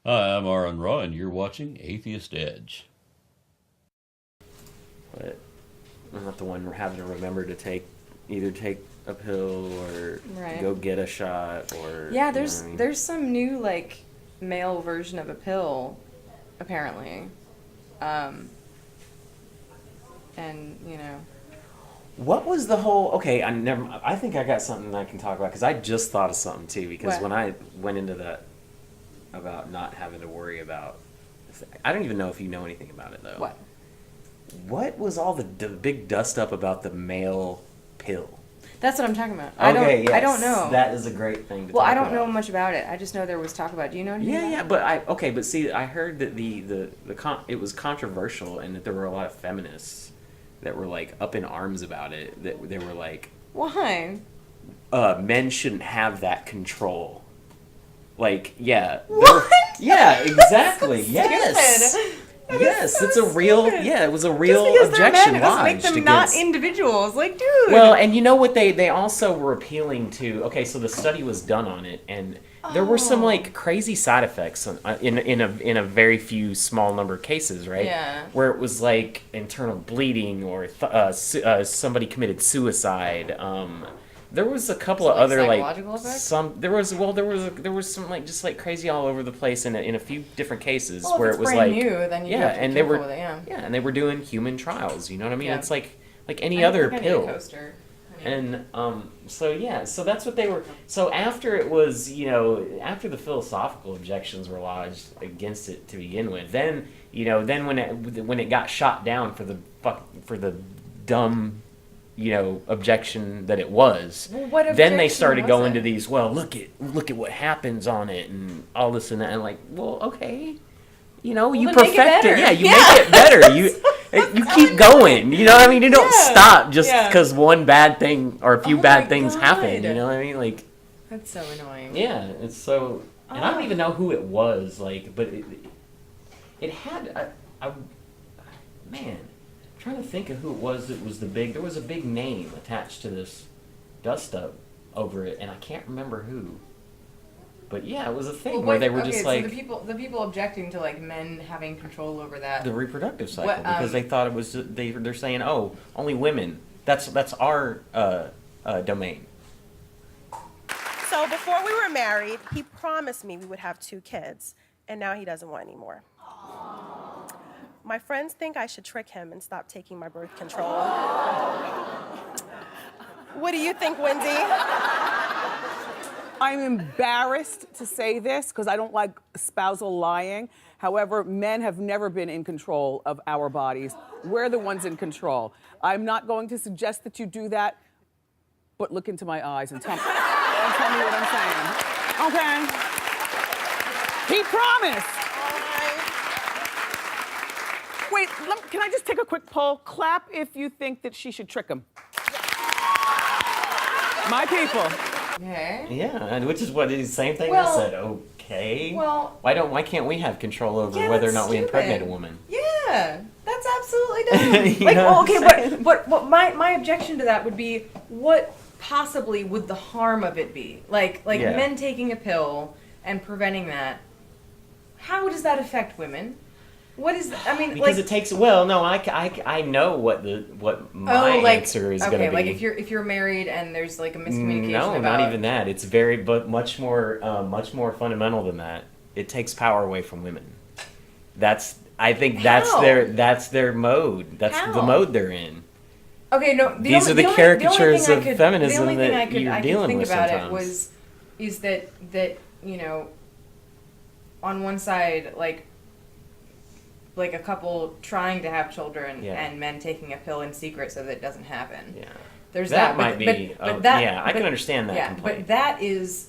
Hi, I'm Aaron Raw, and you're watching Atheist Edge. But I'm not the one having to remember to either take a pill or go get a shot or... Yeah, there's some new, like, male version of a pill, apparently. And, you know... What was the whole... Okay, I think I got something I can talk about, because I just thought of something, too, because when I went into that about not having to worry about... I don't even know if you know anything about it, though. What was all the big dust up about the male pill? That's what I'm talking about. I don't know. That is a great thing to talk about. Well, I don't know much about it. I just know there was talk about it. Do you know anything about it? Yeah, but see, I heard that it was controversial and that there were a lot of feminists that were, like, up in arms about it. That they were like... Why? Men shouldn't have that control. Like, yeah. What? Yeah, exactly. So yes. Yes, it's a real. Yeah, it was a real just because objection they're men, lodged it doesn't make them against. not individuals. Like, dude. Well, and you know what they also were appealing to. Okay, so the study was done on it, and there were some like crazy side effects in a very few small number of cases, right? Yeah. Where it was like internal bleeding or somebody committed suicide. There was a couple of other psychological effects? there was some like just like crazy all over the place in a few different cases where it was brand like new, then you have to and be they were careful with it, and they were doing human trials. You know what I mean? Yeah. It's like any other pill. Coaster. And so that's what they were. So after it was, after the philosophical objections were lodged against it to begin with, then when it got shot down for the dumb, objection that it was, well, then they started going to these. Well, look at what happens on it and all this and that. And like, well, okay, you perfect it. Yeah, you make it better. You keep going. You know what I mean? You don't stop just because one bad thing or a few bad things happen. You know what I mean? Like, that's so annoying. Yeah, it's so. And I don't even know who it was. Like, but it had man. I'm trying to think of who it was that was there was a big name attached to this dust up over it, and I can't remember who. But yeah, it was a thing where they were just like... So the people objecting to like men having control over that... The reproductive cycle, because they thought it was... They're saying, oh, only women. That's our domain. So before we were married, he promised me we would have 2 kids, and now he doesn't want any more. My friends think I should trick him and stop taking my birth control. What do you think, Wendy? I'm embarrassed to say this because I don't like spousal lying. However, men have never been in control of our bodies. We're the ones in control. I'm not going to suggest that you do that, but look into my eyes and tell me what I'm saying. Okay? He promised. Wait, can I just take a quick poll? Clap if you think that she should trick him. My people. Okay. Yeah, and which is what the same thing I said. Okay. Well, why can't we have control over whether or not we impregnate a woman? Yeah, that's absolutely dumb. But my objection to that would be, what possibly would the harm of it be? Like men taking a pill and preventing that. How does that affect women? What is I mean? Because it takes. Well, no, I know what my answer is going to be. Like if you're married and there's like a miscommunication. No, about... not even that. It's much more fundamental than that. It takes power away from women. I think that's their mode. That's the mode they're in. Okay, no. These are the caricatures of feminism that you're dealing with sometimes. The only thing I could think about it is that on one side like a couple trying to have children and men taking a pill in secret so that it doesn't happen. Yeah. There's that. But, Might be. I can understand that. Yeah, complaint. but that is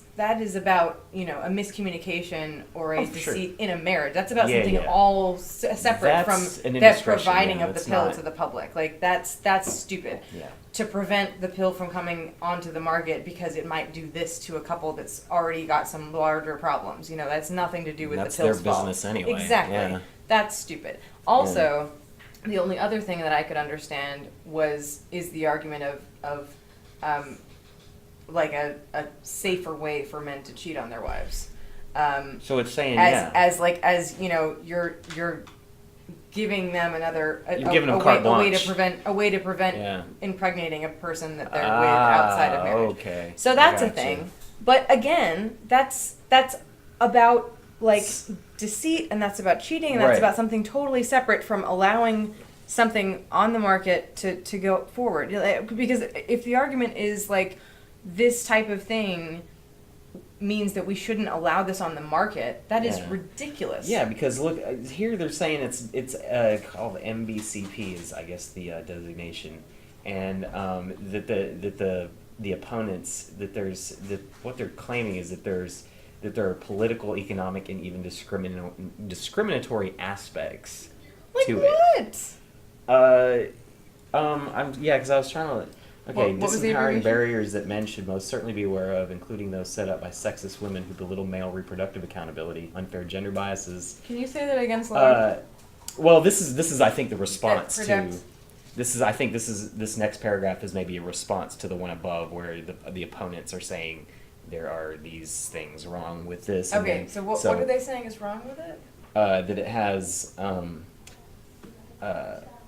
about a miscommunication or a deceit in a marriage. That's about something all separate from the providing of the pill to the public. Like that's stupid. Yeah. To prevent the pill from coming onto the market because it might do this to a couple that's already got some larger problems. That's nothing to do with the pill's fault. That's their fault. business anyway. Exactly. Yeah. That's stupid. Also, the only other thing that I could understand is the argument of like a safer way for men to cheat on their wives. So it's saying as you're giving them a way to prevent impregnating a person that they're with outside of marriage. Okay. So that's a thing. But again, that's about like deceit, and that's about cheating, and that's about something totally separate from allowing something on the market to go forward. Because if the argument is like this type of thing means that we shouldn't allow this on the market, that is ridiculous. Yeah, because look, here they're saying it's called MBCP is I guess the designation, and that the opponents what they're claiming is that there are political, economic, and even discriminatory aspects to it. Because I was trying to. Okay, disempowering barriers that men should most certainly be aware of, including those set up by sexist women who belittle male reproductive accountability, unfair gender biases. Can you say that again, Sloan? Well, this is I think the response to. This next paragraph is maybe a response to the one above, where the opponents are saying there are these things wrong with this. Okay, so what are they saying is wrong with it? That it has.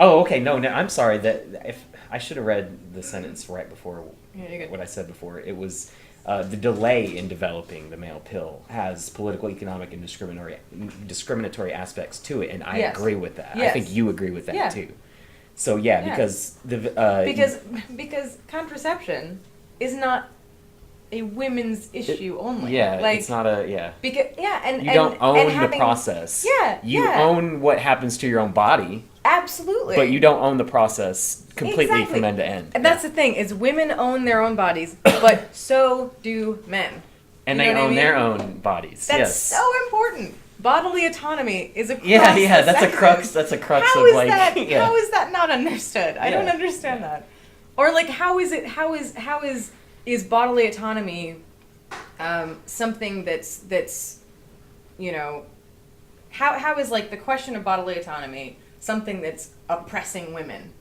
Okay. No, I'm sorry. That if I should have read the sentence right before what I said before. It was the delay in developing the male pill has political, economic, and discriminatory aspects to it, and I agree with that. Yes. I think you agree with that too. So because because contraception is not a women's issue only. Yeah, like, it's not a Because and you don't own the process. Yeah, you own what happens to your own body. Absolutely. But you don't own the process completely from end to end. And that's the thing, is women own their own bodies, but so do men. And they own their own bodies. That's so important. Bodily autonomy is a crux. That's a crux. That's a crux how of is like. How is that not understood? I don't understand that. Or like, how is bodily autonomy something that's how is like the question of bodily autonomy something that's oppressing women?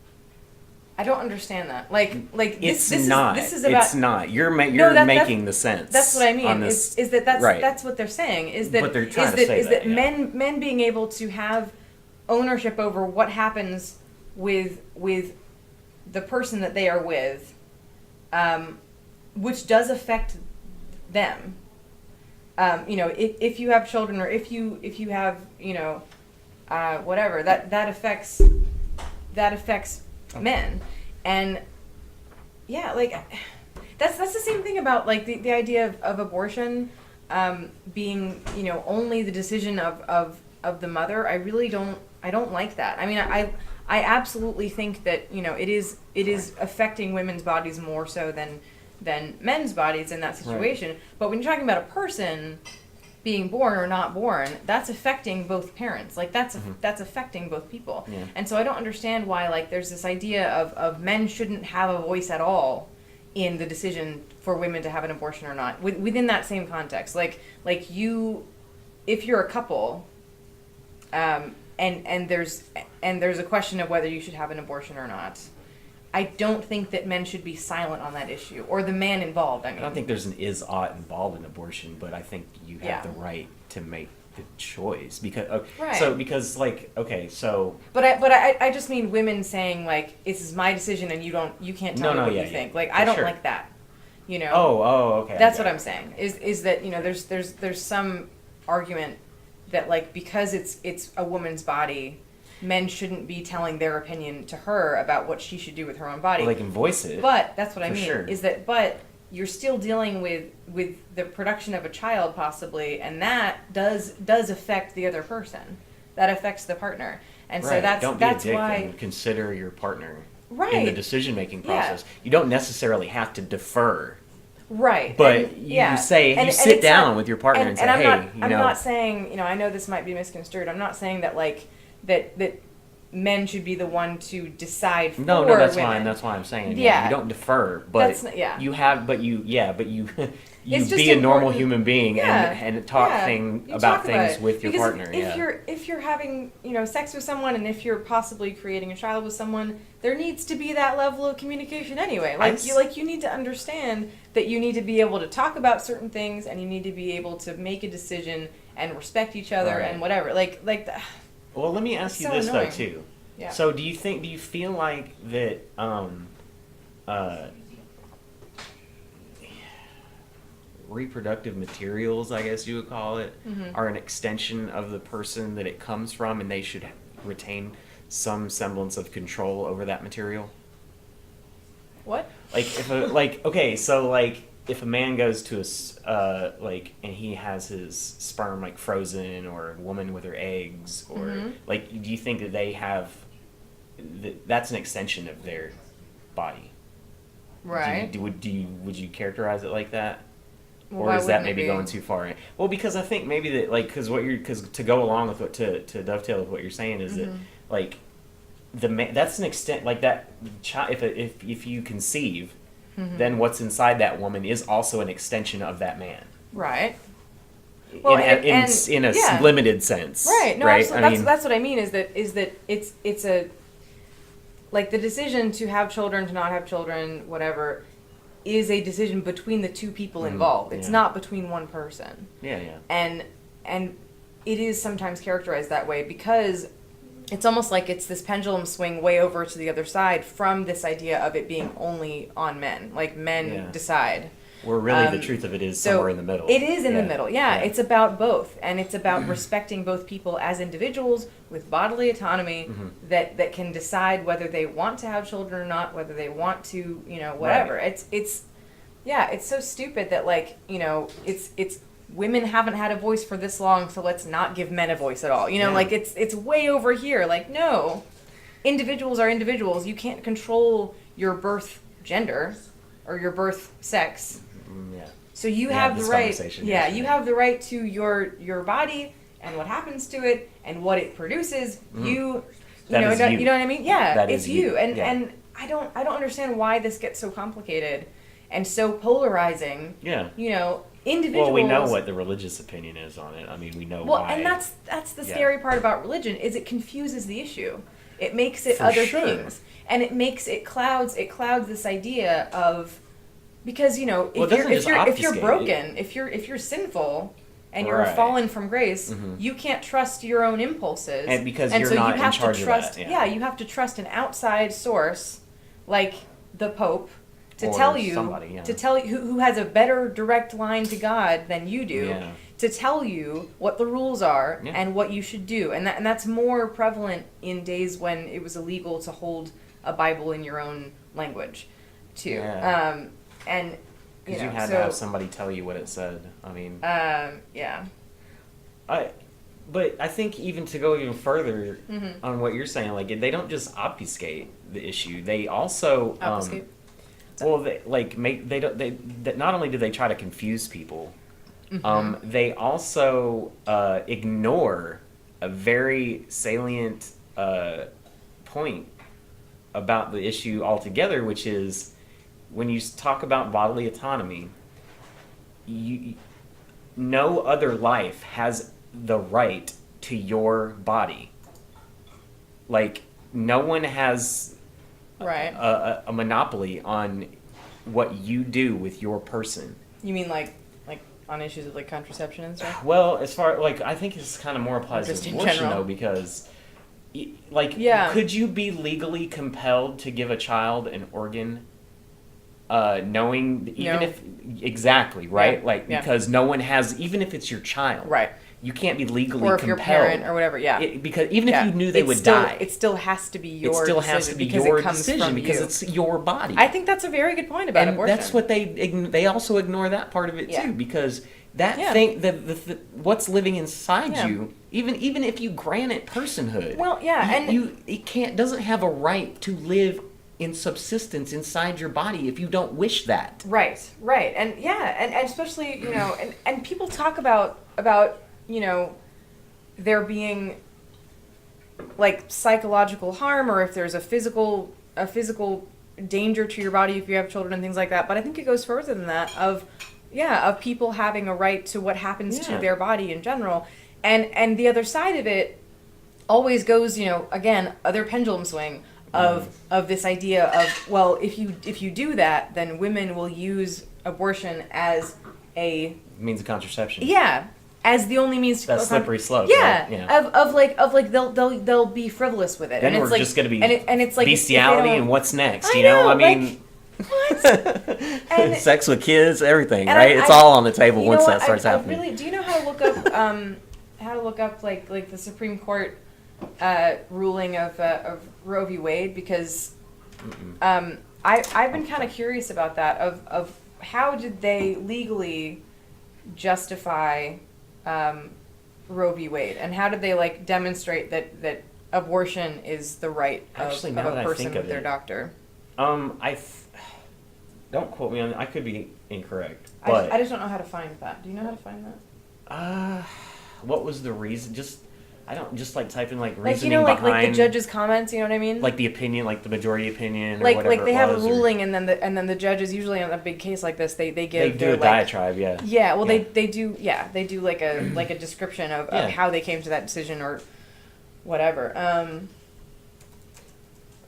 I don't understand that. This is about. It's not. You're making the sense. That's what I mean. That's what they're saying. Is that what they're trying to say is that men being able to have ownership over what happens with the person that they are with, which does affect them. If you have children, or if you have whatever, that affects men. And that's the same thing about like the idea of abortion being only the decision of the mother. I don't like that. I mean, I absolutely think that it is affecting women's bodies more so than men's bodies in that situation. Right. But when you're talking about a person being born or not born, that's affecting both parents. Like that's affecting both people. Yeah. And so I don't understand why like there's this idea of men shouldn't have a voice at all in the decision for women to have an abortion or not within that same context. Like you, if you're a couple, and there's a question of whether you should have an abortion or not, I don't think that men should be silent on that issue, or the man involved. I don't think there's an is-ought involved in abortion, but I think you have the right to make the choice because But I just mean women saying like, this is my decision and you can't tell me what you think. Like I don't like that. Okay. That's what I'm saying. Is that there's some argument that like because it's a woman's body, men shouldn't be telling their opinion to her about what she should do with her own body. Well, they can voice it. But that's what I mean. Sure. Is that but you're still dealing with the production of a child possibly, and that does affect the other person. That affects the partner. And so that's don't be a dick why and consider your partner. in the decision-making process. You don't necessarily have to defer. Right. But you sit down with your partner and say, hey, I'm not saying, I know this might be misconstrued. I'm not saying that that men should be the one to decide for No, that's women. fine. That's why I'm saying. Yeah. You don't defer, but you be a normal human being and talk about things with your partner. If you're having, sex with someone, and if you're possibly creating a child with someone, there needs to be that level of communication anyway. You need to understand that you need to be able to talk about certain things, and you need to be able to make a decision and respect each other and whatever. Well, let me ask you this though too. Yeah. So do you feel like that reproductive materials, I guess you would call it, are an extension of the person that it comes from, and they should retain some semblance of control over that material? What? If a man goes to and he has his sperm frozen, or a woman with her eggs, or do you think that they have that's an extension of their body? Right. Would you characterize it like that? Well, or is that maybe going too far? Well, because I think maybe that because to go along with what to dovetail with what you're saying is that that's an extent that if you conceive, then what's inside that woman is also an extension of that man. Right. Well, in a limited sense. Right. No, right? absolutely. That's what I mean is that it's a the decision to have children, to not have children, whatever, is a decision between the two people involved. It's not between one person. Yeah, yeah. And it is sometimes characterized that way because it's almost like it's this pendulum swing way over to the other side from this idea of it being only on men. Men decide. Where really the truth of it is somewhere in the middle. It is in the middle, yeah. It's about both. And it's about respecting both people as individuals with bodily autonomy that can decide whether they want to have children or not, whether they want to, whatever. Right. It's so stupid that it's women haven't had a voice for this long, so let's not give men a voice at all. It's way over here. No. Individuals are individuals. You can't control your birth gender or your birth sex. Yeah. So you have the right. Yeah, you have the right to your body and what happens to it and what it produces. You know what I mean? Yeah, it's you. And I don't understand why this gets so complicated and so polarizing. Yeah. Individuals. Well, we know what the religious opinion is on it. I mean, we know why. Well, and that's the scary part about religion is it confuses the issue. It makes it For sure. things, and it clouds this idea of because if you're broken, if you're sinful, and you're fallen from grace, you can't trust your own impulses, and because you're not in charge of that. Yeah, you have to trust an outside source like the Pope. To or tell you, somebody, who has a better direct line to God than you do, to tell you what the rules are and what you should do, and that's more prevalent in days when it was illegal to hold a Bible in your own language, too. Yeah. And because you had to have somebody tell you what it said. I mean, yeah. But I think even to go even further on what you're saying, they don't just obfuscate the issue; they also obfuscate. They not only do they try to confuse people, they also ignore a very salient point about the issue altogether, which is when you talk about bodily autonomy, no other life has the right to your body. No one has a monopoly on what you do with your person. You mean like on issues of contraception and stuff? Well, as far I think it's kind of more applies to abortion though, because could you be legally compelled to give a child an organ, knowing if exactly right, because no one has, even if it's your child, right? You can't be legally or if compelled. Your parent or whatever, because even if you knew they would die, it still has to be your decision. It still has to be your decision because it's your body. I think that's a very good point about abortion. That's what they also ignore that part of it too, because that thing, the what's living inside you, even if you grant it personhood, well, and it doesn't have a right to live in subsistence inside your body if you don't wish that. Right. And and especially, and people talk about, there being like psychological harm, or if there's a physical danger to your body if you have children and things like that. But I think it goes further than that of people having a right to what happens to their body in general. And the other side of it always goes, again, other pendulum swing of this idea of, well, if you do that, then women will use abortion as a means of contraception. Yeah. As the only means to that slippery slope. Yeah. Right? Yeah. Of like they'll be frivolous with it. Then and we're it's like, just gonna be and it's like bestiality and what's next, I know, I mean what? And sex with kids, everything, and right? It's all on the table once that starts happening. Really, do you know how to look up like the Supreme Court ruling of Roe v. Wade? Because I've been kind of curious about that of how did they legally justify Roe v. Wade, and how did they like demonstrate that abortion is the right of a person with their doctor? Don't quote me on it. I could be incorrect. But I just don't know how to find that. Do you know how to find that? What was the reason? Just like type in like like reasoning like behind the judge's comments. You know what I mean? like the opinion, like the majority opinion, or like whatever they it have a was, ruling, and then the judges usually on a big case like this they give they do their, a diatribe, yeah. Yeah, well Yeah. they do like a description of how they came to that decision or whatever.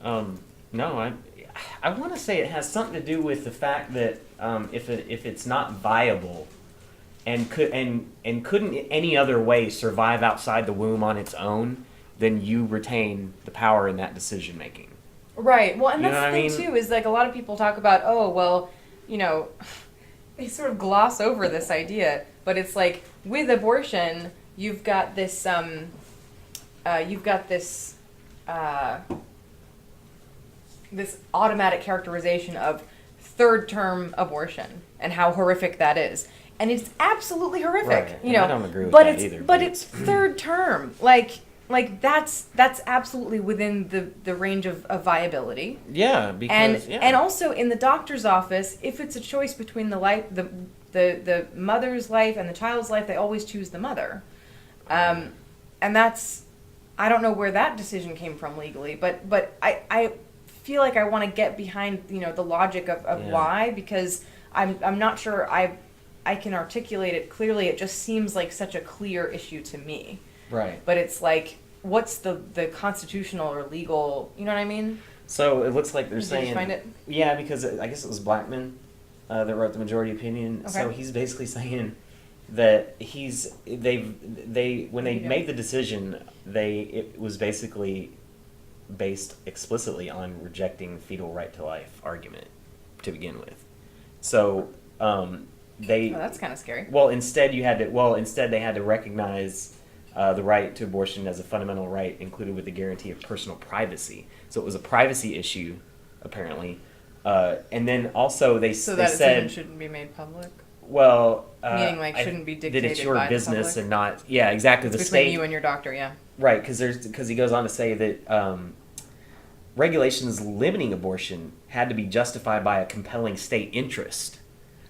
No, I want to say it has something to do with the fact that if it's not viable and couldn't any other way survive outside the womb on its own, then you retain the power in that decision making. Right. Well, and You that's know the what I thing mean? too is like a lot of people talk about, oh well, they sort of gloss over this idea, but it's like with abortion you've got this this automatic characterization of third term abortion and how horrific that is. And it's absolutely horrific, Right. And I don't agree with but that it's either, but but- it's third term. Like that's absolutely within the range of viability. Yeah, And because and also in the doctor's office, if it's a choice between the mother's life and the child's life, they always choose the mother. And that's, I don't know where that decision came from legally, but I feel like I want to get behind the logic of why, because I'm not sure I can articulate it clearly. It just seems like such a clear issue to me. right. But it's like, what's the constitutional or legal, you know what I mean? So it looks like they're Did saying, you find it? yeah, because I guess it was Blackman that wrote the majority opinion. Okay. So he's basically saying that when they made the decision, it was basically based explicitly on rejecting fetal right to life argument to begin with. So That's kind of scary. well, instead they had to recognize the right to abortion as a fundamental right included with the guarantee of personal privacy. So it was a privacy issue, apparently. And then also they So they that said, decision shouldn't be made public? well, Meaning, like, shouldn't be that it's dictated your by the business public? and not, yeah, exactly. It's The between state, you and your doctor, yeah. right? Because he goes on to say that regulations limiting abortion had to be justified by a compelling state interest.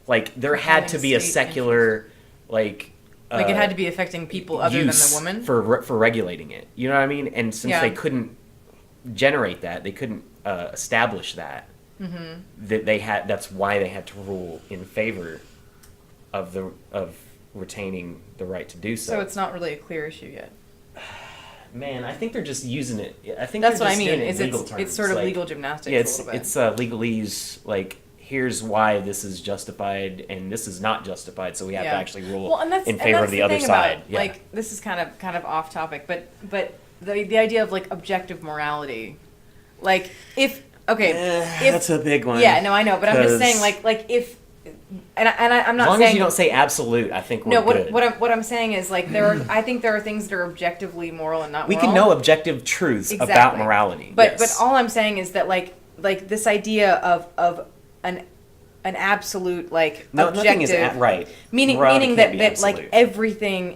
Like there had to be a Compelling state secular, like it had to be affecting people other than the use woman? for regulating it. You know what I mean? And since Yeah. they couldn't generate that, they couldn't establish that. Mm-hmm. That's why they had to rule in favor of retaining the right to do so. So it's not really a clear issue yet. Man, I think they're just using it. I think That's they're what I just mean. doing it in Is legal it's terms. sort of Like, legal gymnastics yeah, a little bit. it's legalese. Like here's why this is justified and this is not justified. So we have to actually rule Well, and that's, in and favor that's of the other thing side. About, Yeah. Like this is kind of off topic, but the idea of like objective morality, like if that's a big one. Yeah, no, I know, but I'm just saying 'Cause like if I'm not as long saying as you don't say absolute, I think we're no. good. What I'm saying is like I think there are things that are objectively moral and not we moral. can know objective truths about Exactly. morality. But yes. all I'm saying is that like this idea of an absolute like objective nothing is right. meaning Morality that can't that be like absolute.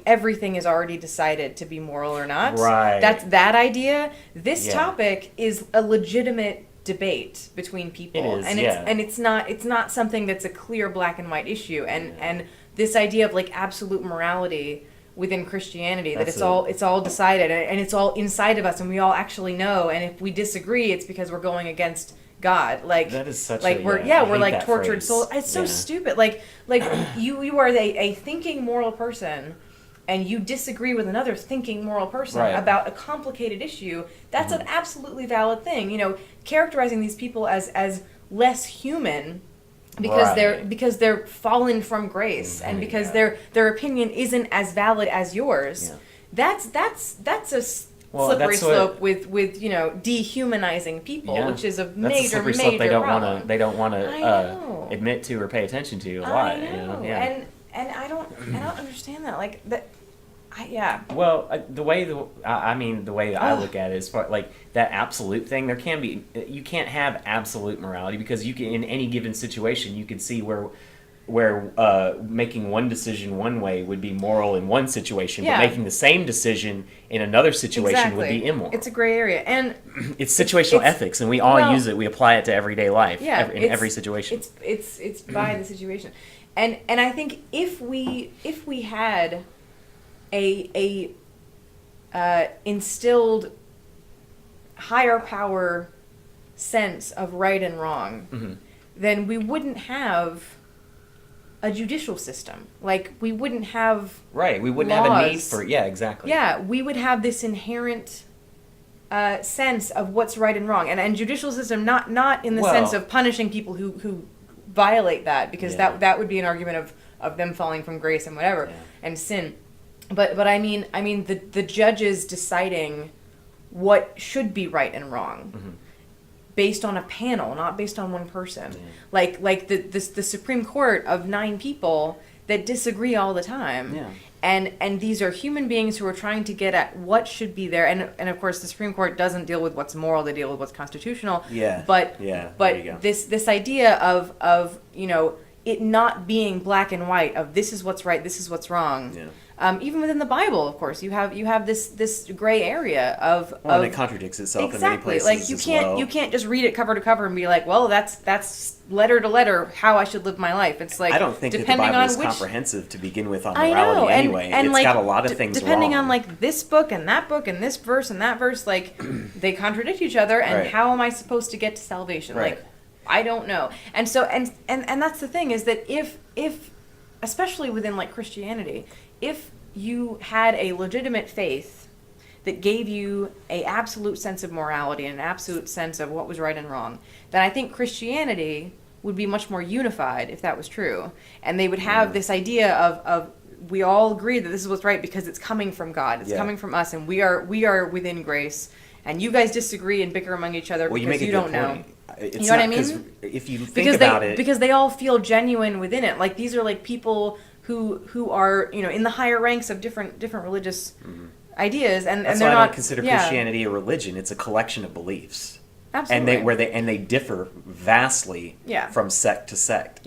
everything is already decided to be moral or not. Right. That's that idea. This Yeah. topic is a legitimate debate between people. It is, and yeah. it's not something that's a clear black and white issue. And this idea of like absolute morality within Christianity, that it's all decided and it's all inside of us and we all actually know, and if we disagree it's because we're going against God. Like that is such like a, we're I hate like that tortured phrase. souls. It's so stupid. Like you are a thinking moral person and you disagree with another thinking moral person Right. about a complicated issue. That's an absolutely valid thing. You know, characterizing these people as less human because they're fallen from grace and because their opinion isn't as valid as yours. That's a slippery slope with you know, dehumanizing people, which is a major problem. They don't want to admit to or pay attention to a lot. I know. You know? Yeah. And I don't understand that. Like that. Well, the way I look at it is like that absolute thing. There can be, you can't have absolute morality because you can, in any given situation, you can see where making one decision one way would be moral in one situation, but making the same decision in another situation would be immoral. It's a gray area, and it's situational ethics, and we all use it. We apply it to everyday life, in every situation. It's by the situation, and I think if we had a instilled higher power sense of right and wrong, then we wouldn't have a judicial system. Like we wouldn't have we wouldn't laws. have a need for exactly. Yeah, we would have this inherent sense of what's right and wrong, and judicial system not in the sense of punishing people who violate that, because that would be an argument of them falling from grace and whatever and sin. But I mean the judges deciding what should be right and wrong based on a panel, not based on one person. Like the Supreme Court of 9 people that disagree all the time. And these are human beings who are trying to get at what should be there. And of course the Supreme Court doesn't deal with what's moral, they deal with what's constitutional. But this idea of you know, it not being black and white, of this is what's right, this is what's wrong. Even within the Bible, of course, you have this gray area of and it contradicts itself in many places. Like you can't just read it cover to cover and be like, well, that's letter to letter how I should live my life. It's like, I don't think depending that the Bible on is which, comprehensive to begin with on I morality know, anyway. And it's like, got a lot of things depending wrong. on like this book and this verse and that verse, like they contradict each other. And how am I supposed to get to salvation? Like, I don't know. And so and that's the thing, is that if especially within like Christianity, if you had a legitimate faith that gave you a absolute sense of morality and an absolute sense of what was right and wrong, then I think Christianity would be much more unified if that was true. And they would have this idea of we all agree that this is what's right because it's coming from God. It's coming from us, and we are within grace. And you guys disagree and bicker among each other because you don't know. It's you know what I mean? Because if you think about it, because they all feel genuine within it. Like these are like people who are, you know, in the higher ranks of different religious ideas, and that's they're why I not don't consider Christianity a religion. It's a collection of beliefs. Absolutely. And they differ vastly from sect to sect.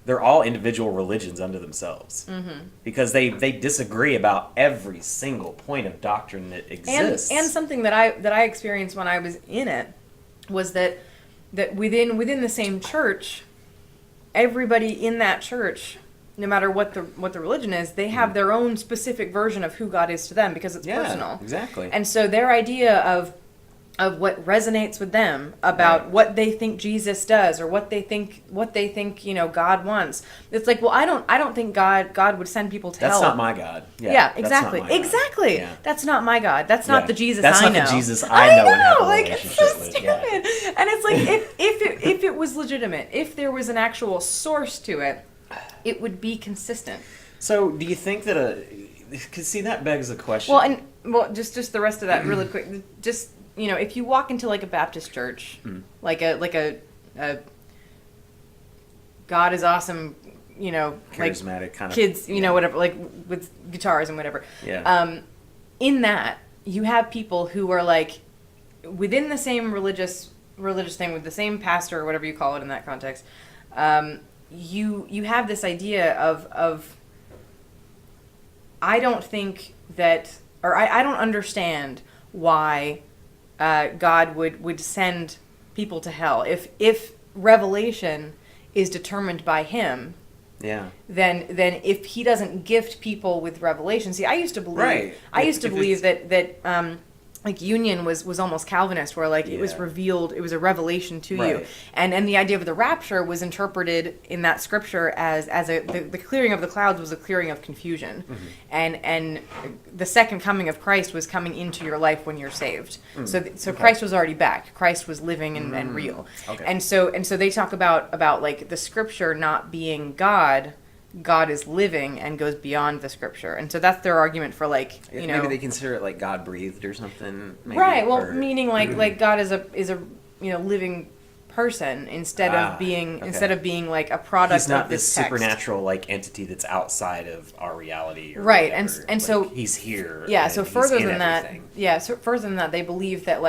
They're all individual religions unto themselves because they disagree about every single point of doctrine that exists. And something that I experienced when I was in it was that within the same church, everybody in that church, no matter what the religion is, they have their own specific version of who God is to them because it's personal. Exactly. And so their idea of what resonates with them about what they think Jesus does or what they think you know God wants. It's like, well, I don't think God would send people to hell. That's not my God. Exactly. Exactly. Yeah. That's not my God. That's not the Jesus I know. That's not the Jesus I know and have a like, relationship it's so with. stupid. And it's like if it was legitimate, if there was an actual source to it, it would be consistent. So, do you think that because see, that begs the question. Well, just the rest of that really quick. Just, you know, if you walk into like a Baptist church, like a God is awesome, you know, charismatic like kind of kids, you know, whatever, like with guitars and whatever. In that, you have people who are like within the same religious thing with the same pastor or whatever you call it in that context. You have this idea of I don't think that, or I don't understand why God would send people to hell. If revelation is determined by him, Yeah. then if he doesn't gift people with revelation, see, I used to believe that like union was almost Calvinist, where like it was revealed, it was a revelation to you, and the idea of the rapture was interpreted in that scripture as the clearing of the clouds was a clearing of confusion, and the second coming of Christ was coming into your life when you're saved. So Christ was already back. Christ was living and real, and so they talk about like the scripture not being God. God is living and goes beyond the scripture, and so that's their argument for like maybe they consider it like God breathed or something. Maybe, right. Well, meaning like God is a living person instead of being like a product. He's not of this supernatural like entity that's outside of our reality. Or right, whatever. and like, so he's here. Yeah. And So he's further in than everything. that, further than that, they believe that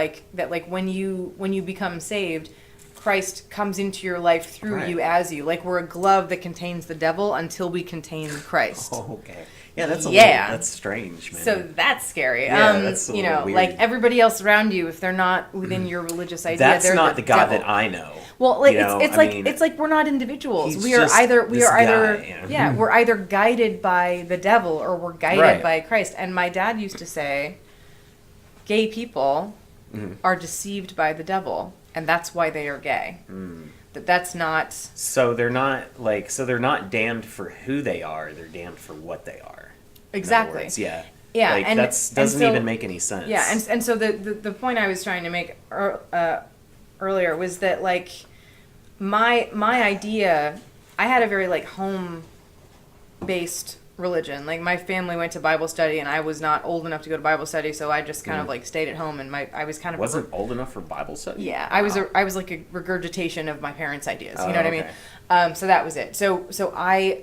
when you become saved, Christ comes into your life through you as you. Like we're a glove that contains the devil until we contain Christ. Oh, okay. Yeah, that's that's strange, man. So that's scary. Yeah, that's a little weird. Like everybody else around you, if they're not within your religious idea, that's they're not the God devil. that I know. Well, like it's like we're not individuals. We are either we're either guided by the devil or we're guided by Christ. And my dad used to say, gay people are deceived by the devil. And that's why they are gay. That's not. So they're not damned for who they are. They're damned for what they are. Exactly. Words, yeah. Yeah. Like, and that doesn't even make any sense. Yeah. And so the point I was trying to make earlier was that like my idea, I had a very like home based religion. Like my family went to Bible study, and I was not old enough to go to Bible study, so I just kind of like stayed at home. And I was kind of wasn't old enough for Bible study. Yeah, wow. I was like a regurgitation of my parents' ideas. You know what I mean? So that was it. So I,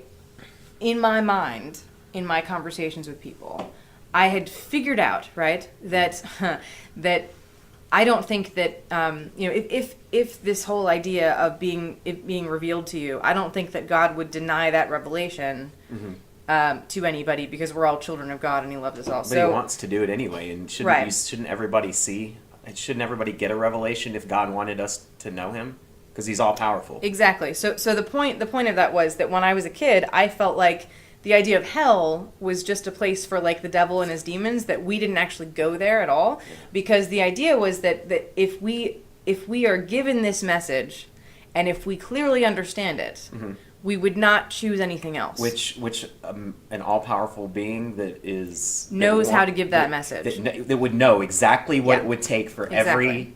in my mind, in my conversations with people, I had figured out that I don't think that if this whole idea of being revealed to you, I don't think that God would deny that revelation. To anybody, because we're all children of God and He loves us all. But He wants to do it anyway, and shouldn't everybody see? Shouldn't everybody get a revelation if God wanted us to know Him? Because He's all powerful. Exactly. So the point of that was that when I was a kid, I felt like the idea of hell was just a place for like the devil and his demons, that we didn't actually go there at all, because the idea was that if we are given this message, and if we clearly understand it. We would not choose anything else. Which an all-powerful being that knows how to give that message. That would know exactly what it would take for every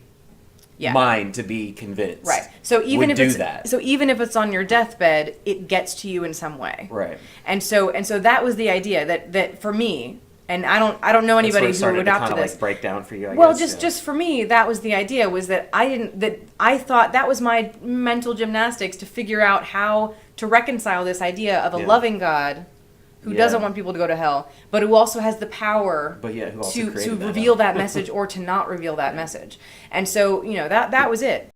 mind to be convinced. Right. So even if it's on your deathbed, it gets to you in some way. Right. And so that was the idea that for me. And I don't know anybody who would adopt this. Like break down for you. I guess. Just for me, that was the idea. Was that I thought that was my mental gymnastics to figure out how to reconcile this idea of a loving God who doesn't want people to go to hell, but who also has the power to reveal that message or to not reveal that message. And so that was it.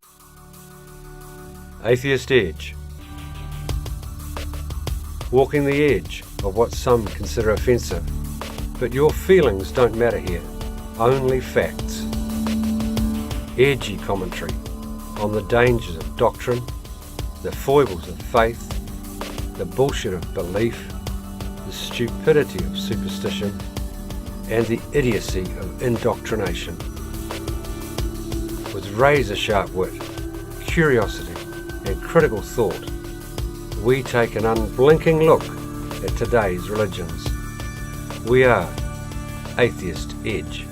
Atheist Edge. Walking the edge of what some consider offensive. But your feelings don't matter here, only facts. Edgy commentary on the dangers of doctrine, the foibles of faith, the bullshit of belief, the stupidity of superstition, and the idiocy of indoctrination. With razor-sharp wit, curiosity, and critical thought, we take an unblinking look at today's religions. We are Atheist Edge.